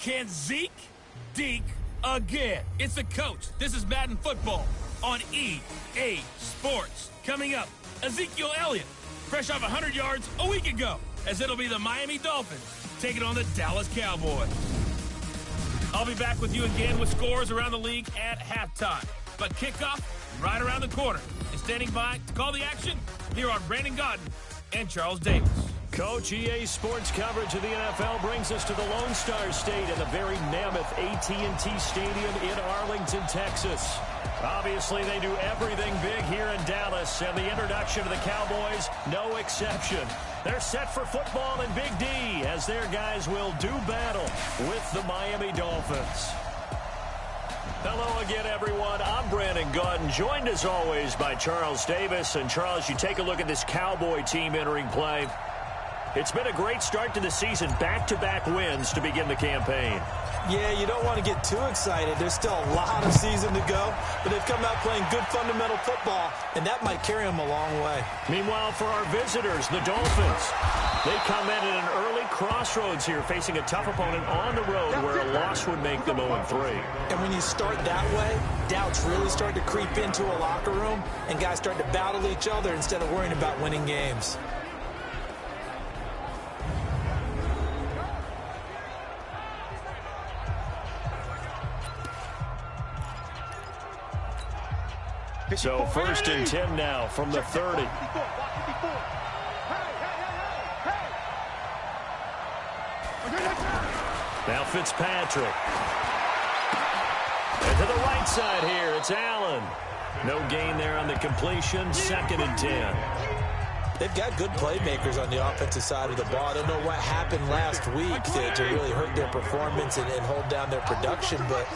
Can Zeke deke again? It's the coach. This is Madden Football on EA Sports. Coming up, Ezekiel Elliott, fresh off 100 yards a week ago, as it'll be the Miami Dolphins taking on the Dallas Cowboys. I'll be back with you again with scores around the league at halftime. But kickoff right around the corner. And standing by to call the action, here are Brandon Gaudin and Charles Davis. Coach, EA Sports coverage of the NFL brings us to the Lone Star State and the very mammoth AT&T Stadium in Arlington, Texas. Obviously, they do everything big here in Dallas, and the introduction of the Cowboys, no exception. They're set for football in Big D as their guys will do battle with the Miami Dolphins. Hello again, everyone. I'm Brandon Gaudin, joined as always by Charles Davis. And Charles, you take a look at this Cowboy team entering play. It's been a great start to the season, back-to-back wins to begin the campaign. Yeah, you don't want to get too excited. There's still a lot of season to go, but they've come out playing good fundamental football, and that might carry them a long way. Meanwhile, for our visitors, the Dolphins, they come in at an early crossroads here, facing a tough opponent on the road where a loss would make them 0-3. And when you start that way, doubts really start to creep into a locker room, and guys start to battle each other instead of worrying about winning games. So 1st and 10 now from the 30. Now Fitzpatrick. And to the right side here, it's Allen. No gain there on the completion, 2nd and 10. They've got good playmakers on the offensive side of the ball. I don't know what happened last week to really hurt their performance and hold down their production, but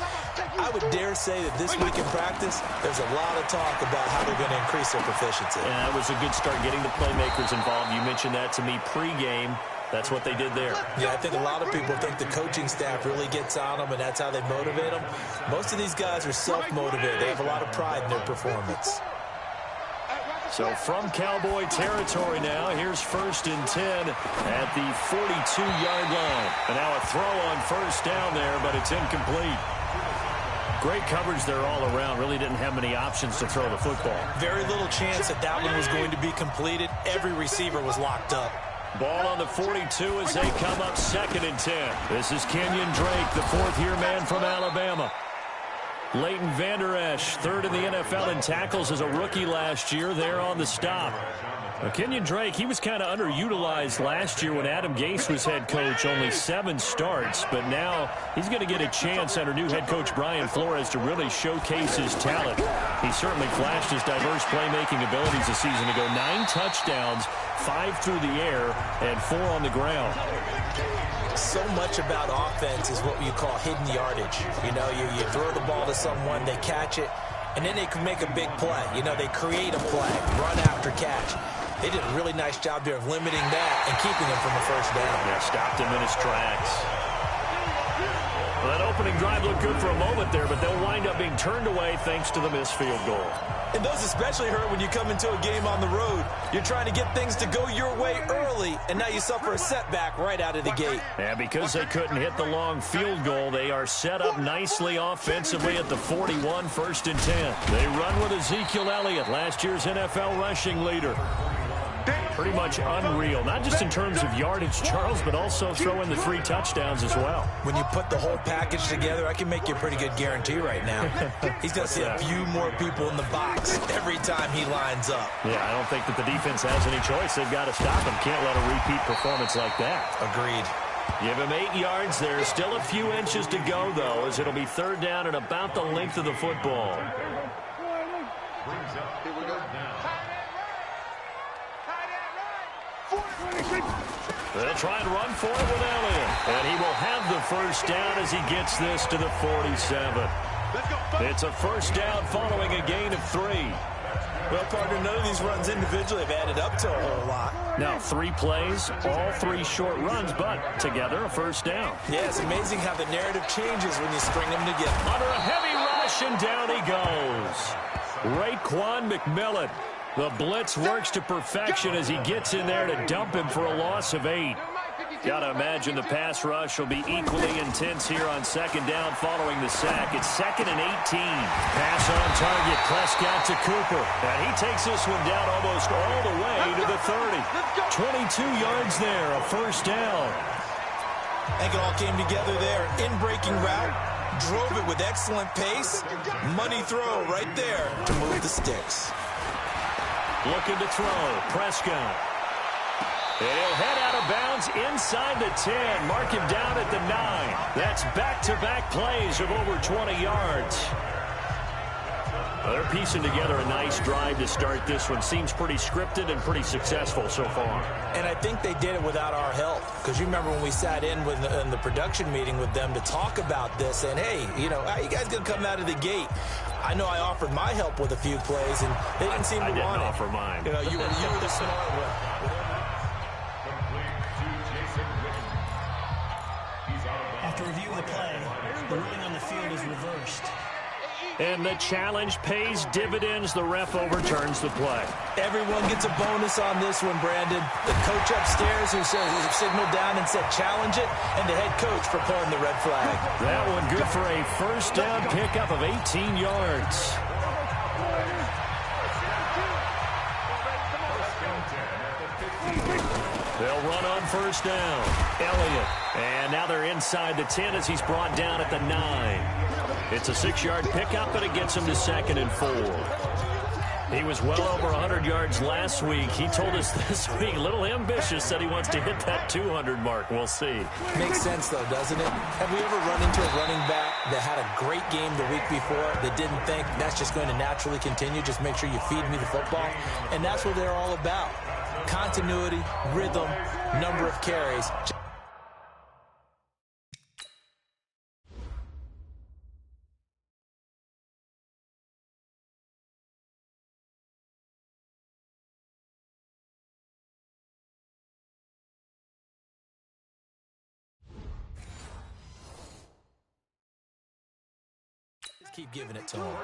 I would dare say that this week in practice, there's a lot of talk about how they're going to increase their proficiency. Yeah, that was a good start getting the playmakers involved. You mentioned that to me pregame. That's what they did there. Yeah, I think a lot of people think the coaching staff really gets on them, and that's how they motivate them. Most of these guys are self-motivated. They have a lot of pride in their performance. So from Cowboy territory now, here's 1st and 10 at the 42-yard line. And now a throw on 1st down there, but it's incomplete. Great coverage there all around. Really didn't have many options to throw the football. Very little chance that that one was going to be completed. Every receiver was locked up. Ball on the 42 as they come up 2nd and 10. This is Kenyon Drake, the 4th-year man from Alabama. Leighton Vander Esch, 3rd in the NFL in tackles as a rookie last year, there on the stop. Kenyon Drake, he was kind of underutilized last year when Adam Gase was head coach, only 7 starts, but now he's going to get a chance under new head coach Brian Flores to really showcase his talent. He certainly flashed his diverse playmaking abilities a season ago. 9 touchdowns, 5 through the air, and 4 on the ground. So much about offense is what you call hidden yardage. You know, you throw the ball to someone, they catch it, and then they can make a big play. You know, they create a play, run after catch. They did a really nice job there of limiting that and keeping him from a 1st down. Yeah, stopped him in his tracks. Well, that opening drive looked good for a moment there, but they'll wind up being turned away thanks to the missed field goal. And those especially hurt when you come into a game on the road. You're trying to get things to go your way early, and now you suffer a setback right out of the gate. And because they couldn't hit the long field goal, they are set up nicely offensively at the 41, 1st and 10. They run with Ezekiel Elliott, last year's NFL rushing leader. Pretty much unreal, not just in terms of yardage, Charles, but also throwing the 3 touchdowns as well. When you put the whole package together, I can make you a pretty good guarantee right now. He's going to see a few more people in the box every time he lines up. Yeah, I don't think that the defense has any choice. They've got to stop him. Can't let a repeat performance like that. Agreed. Give him 8 yards there. Still a few inches to go, though, as it'll be 3rd down and about the length of the football. Here we go. They'll try and run for it with Elliott. And he will have the 1st down as he gets this to the 47. It's a 1st down following a gain of 3. Well, partner, none of these runs individually have added up to a whole lot. Now 3 plays, all 3 short runs, but together a 1st down. Yeah, it's amazing how the narrative changes when you string them together. Under a heavy rush, and down he goes. Raekwon McMillan. The blitz works to perfection as he gets in there to dump him for a loss of 8. Gotta imagine the pass rush will be equally intense here on second down following the sack. It's 2nd and 18. Pass on target, Prescott to Cooper. And he takes this one down almost all the way to the 30. 22 yards there, a first down. I think it all came together there. In-breaking route, drove it with excellent pace. Money throw right there to move the sticks. Looking to throw, Prescott. And he'll head out of bounds inside the 10. Mark him down at the 9. That's back-to-back plays of over 20 yards. Well, they're piecing together a nice drive to start this one. Seems pretty scripted and pretty successful so far. And I think they did it without our help. Because you remember when we sat in the production meeting with them to talk about this. And, hey, you know, how are you guys going to come out of the gate? I know I offered my help with a few plays, and they didn't seem to want it. I didn't offer mine. You know, you were the smart one. After reviewing the play, the ruling on the field is reversed. And the challenge pays dividends. The ref overturns the play. Everyone gets a bonus on this one, Brandon. The coach upstairs who signaled down and said challenge it, and the head coach for pulling the red flag. That one good for a first down pickup of 18 yards. They'll run on first down. Elliott. And now they're inside the 10 as he's brought down at the 9. It's a 6-yard pickup, but it gets him to 2nd and 4. He was well over 100 yards last week. He told us this week, a little ambitious, said he wants to hit that 200 mark. We'll see. Makes sense, though, doesn't it? Have we ever run into a running back that had a great game the week before that didn't think that's just going to naturally continue? Just make sure you feed me the football. And that's what they're all about. Continuity, rhythm, number of carries. Just keep giving it to him.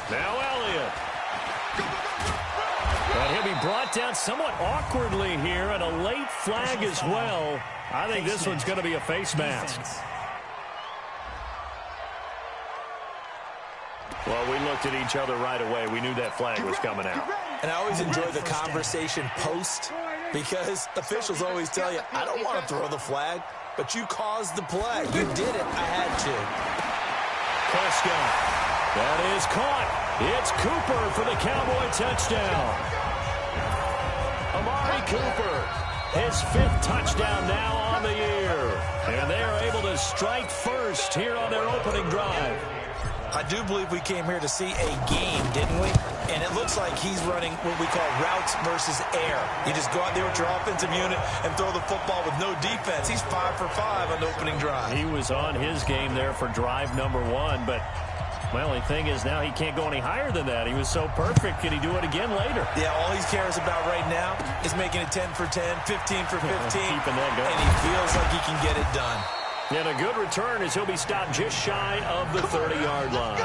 Now Elliott. And he'll be brought down somewhat awkwardly here, and a late flag as well. I think this one's going to be a face mask. Well, we looked at each other right away. We knew that flag was coming out. And I always enjoy the conversation post, because officials always tell you, I don't want to throw the flag, but you caused the play. You did it. I had to. Prescott. That is caught. It's Cooper for the Cowboy touchdown. Amari Cooper, his 5th touchdown now on the year. And they are able to strike first here on their opening drive. I do believe we came here to see a game, didn't we? And it looks like he's running what we call routes versus air. You just go out there with your offensive unit and throw the football with no defense. He's 5 for 5 on the opening drive. He was on his game there for drive number 1, but my only thing is now he can't go any higher than that. He was so perfect. Can he do it again later? Yeah, all he cares about right now is making it 10 for 10, 15 for 15. Keeping that going. And he feels like he can get it done. And a good return as he'll be stopped just shy of the 30-yard line.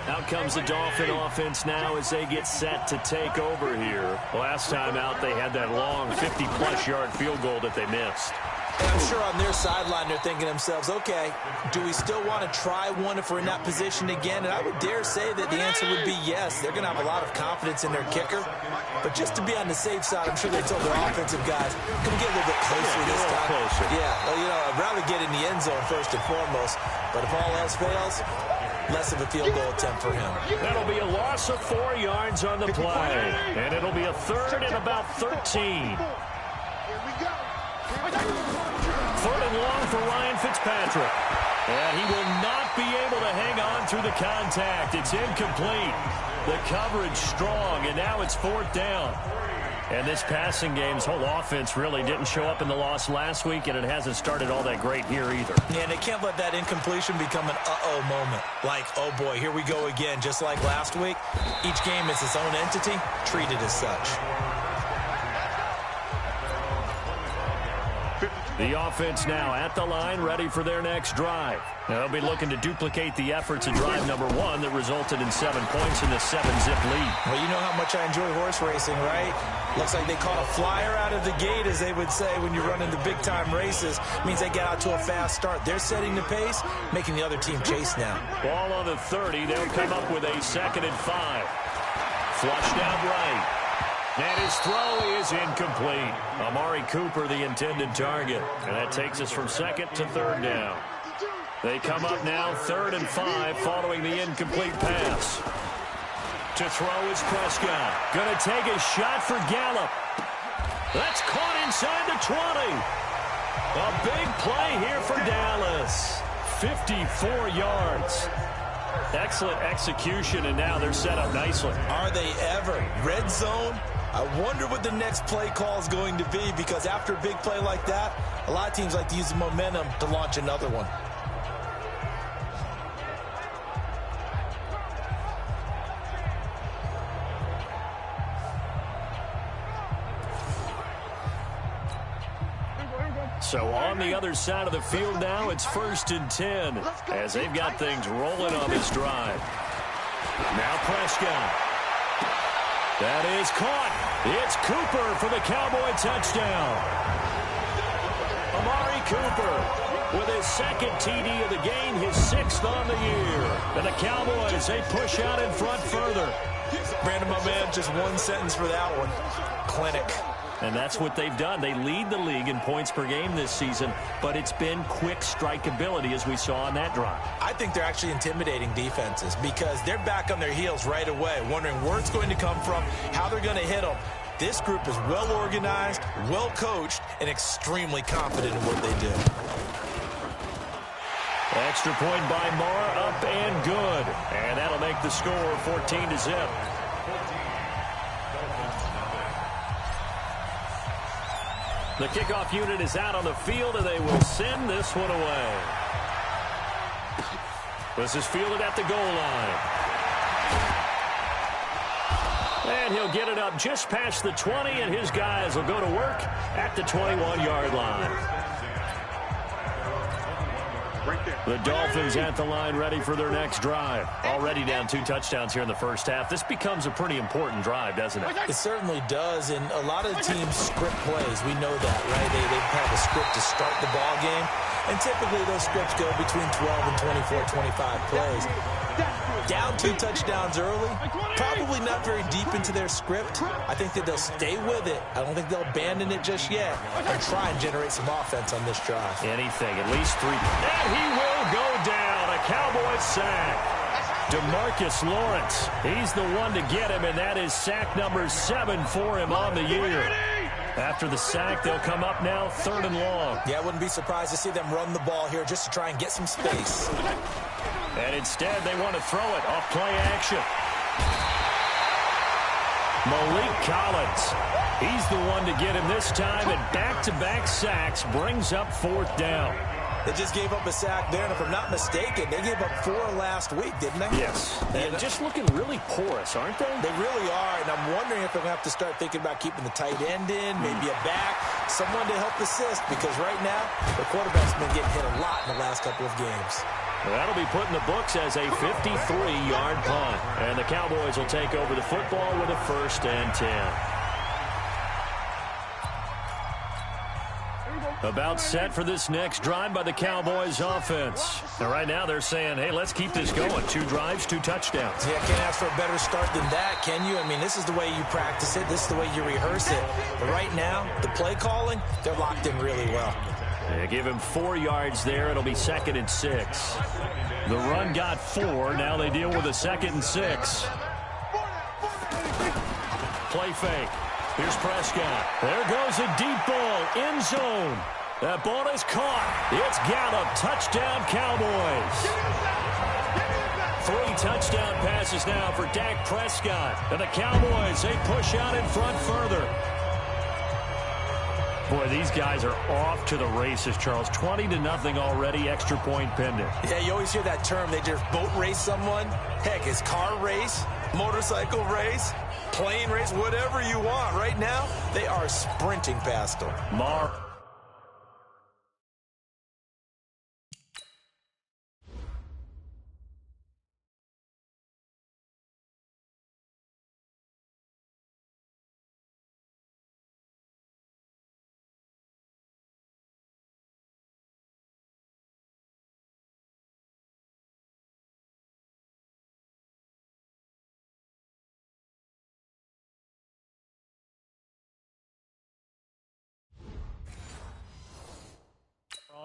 Out comes the Dolphin offense now as they get set to take over here. Last time out, they had that long 50-plus yard field goal that they missed. And I'm sure on their sideline they're thinking to themselves, okay, do we still want to try one if we're in that position again? And I would dare say that the answer would be yes. They're going to have a lot of confidence in their kicker. But just to be on the safe side, I'm sure they told their offensive guys, can we get a little bit closer this time? Closer. Yeah, well, you know, I'd rather get in the end zone first and foremost. But if all else fails, less of a field goal attempt for him. That'll be a loss of 4 yards on the play. And it'll be a 3rd and about 13. 3rd and long for Ryan Fitzpatrick. And he will not be able to hang on through the contact. It's incomplete. The coverage strong, and now it's 4th down. And this passing game's whole offense really didn't show up in the loss last week, and it hasn't started all that great here either. Yeah, and they can't let that incompletion become an uh-oh moment. Like, oh boy, here we go again, just like last week. Each game is its own entity, treated as such. 52. The offense now at the line, ready for their next drive. They'll be looking to duplicate the efforts of drive number 1 that resulted in 7 points in the 7-zip lead. Well, you know how much I enjoy horse racing, right? Looks like they caught a flyer out of the gate, as they would say when you run into big-time races. It means they get out to a fast start. They're setting the pace, making the other team chase now. Ball on the 30. They'll come up with a 2nd and 5. Flushed out right. And his throw is incomplete. Amari Cooper, the intended target. And that takes us from 2nd to 3rd down. They come up now 3rd and 5 following the incomplete pass. To throw is Prescott. Going to take a shot for Gallup. That's caught inside the 20. A big play here for Dallas. 54 yards. Excellent execution, and now they're set up nicely. Are they ever? Red zone? I wonder what the next play call is going to be, because after a big play like that, a lot of teams like to use the momentum to launch another one. So on the other side of the field now, it's 1st and 10 as they've got things rolling on this drive. Now Prescott. That is caught. It's Cooper for the Cowboy touchdown. Amari Cooper with his 2nd TD of the game, his 6th on the year. And the Cowboys, they push out in front further. Brandon, my man, just one sentence for that one. Clinic. And that's what they've done. They lead the league in points per game this season, but it's been quick strikeability as we saw on that drive. I think they're actually intimidating defenses because they're back on their heels right away, wondering where it's going to come from, how they're going to hit them. This group is well organized, well coached, and extremely confident in what they do. Extra point by Marr, up and good. And that'll make the score 14-0. The kickoff unit is out on the field, and they will send this one away. This is fielded at the goal line. And he'll get it up just past the 20, and his guys will go to work at the 21-yard line. The Dolphins at the line, ready for their next drive. Already down 2 touchdowns here in the first half. This becomes a pretty important drive, doesn't it? It certainly does, and a lot of teams script plays. We know that, right? They have a script to start the ball game, and typically those scripts go between 12 and 24, 25 plays. Down 2 touchdowns early, probably not very deep into their script. I think that they'll stay with it. I don't think they'll abandon it just yet and try and generate some offense on this drive. Anything, at least 3. And he will go down. A Cowboys sack. DeMarcus Lawrence, he's the one to get him, and that is sack number 7 for him on the year. After the sack, they'll come up now 3rd and long. Yeah, I wouldn't be surprised to see them run the ball here just to try and get some space. And instead, they want to throw it off play action. Malik Collins, he's the one to get him this time, and back-to-back sacks brings up 4th down. They just gave up a sack there, and if I'm not mistaken, they gave up 4 last week, didn't they? Yes. And just looking really porous, aren't they? They really are, and I'm wondering if they're going to have to start thinking about keeping the tight end in, maybe a back, someone to help assist, because right now, the quarterback's been getting hit a lot in the last couple of games. Well, that'll be put in the books as a 53-yard punt. And the Cowboys will take over the football with a 1st and 10. About set for this next drive by the Cowboys offense. And right now they're saying, hey, let's keep this going. 2 drives, 2 touchdowns. Yeah, can't ask for a better start than that, can you? I mean, this is the way you practice it. This is the way you rehearse it. But right now, the play calling, they're locked in really well. They give him 4 yards there. It'll be 2nd and 6. The run got 4. Now they deal with a 2nd and 6. Play fake. Here's Prescott. There goes a deep ball. End zone. That ball is caught. It's Gallup. Touchdown, Cowboys. 3 touchdown passes now for Dak Prescott. And the Cowboys, they push out in front further. Boy, these guys are off to the races, Charles. 20-0 already, extra point pending. Yeah, you always hear that term. They just boat race someone. Heck, it's car race, motorcycle race, plane race, whatever you want. Right now, they are sprinting past them. Marr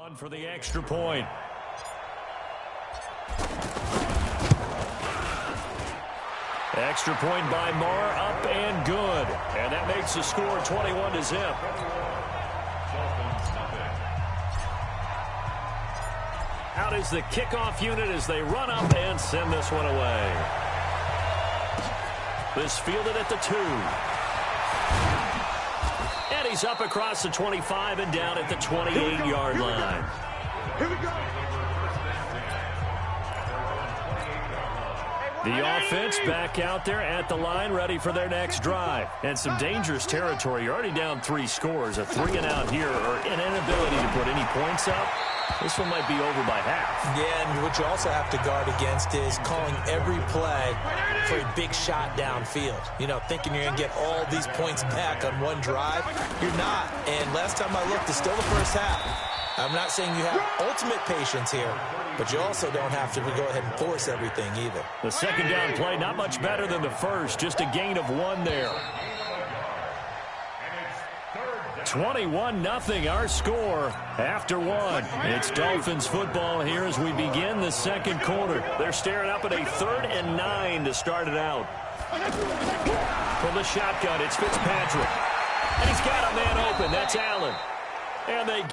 On for the extra point. Extra point by Marr, up and good. And that makes the score 21-0. Out is the kickoff unit as they run up and send this one away. This fielded at the 2. And he's up across the 25 and down at the 28-yard line. Here we go. The offense back out there at the line, ready for their next drive. And some dangerous territory. You're already down 3 scores. A 3-and-out here, or an inability to put any points up. This one might be over by half. Yeah, and what you also have to guard against is calling every play for a big shot downfield. You know, thinking you're going to get all these points back on one drive. You're not. And last time I looked, it's still the first half. I'm not saying you have ultimate patience here, but you also don't have to go ahead and force everything either. The second down play, not much better than the first. Just a gain of 1 there. 21-0 our score after 1. It's Dolphins football here as we begin the second quarter. They're staring up at a 3rd and 9 to start it out. From the shotgun, it's Fitzpatrick. And he's got a man open. That's Allen. And they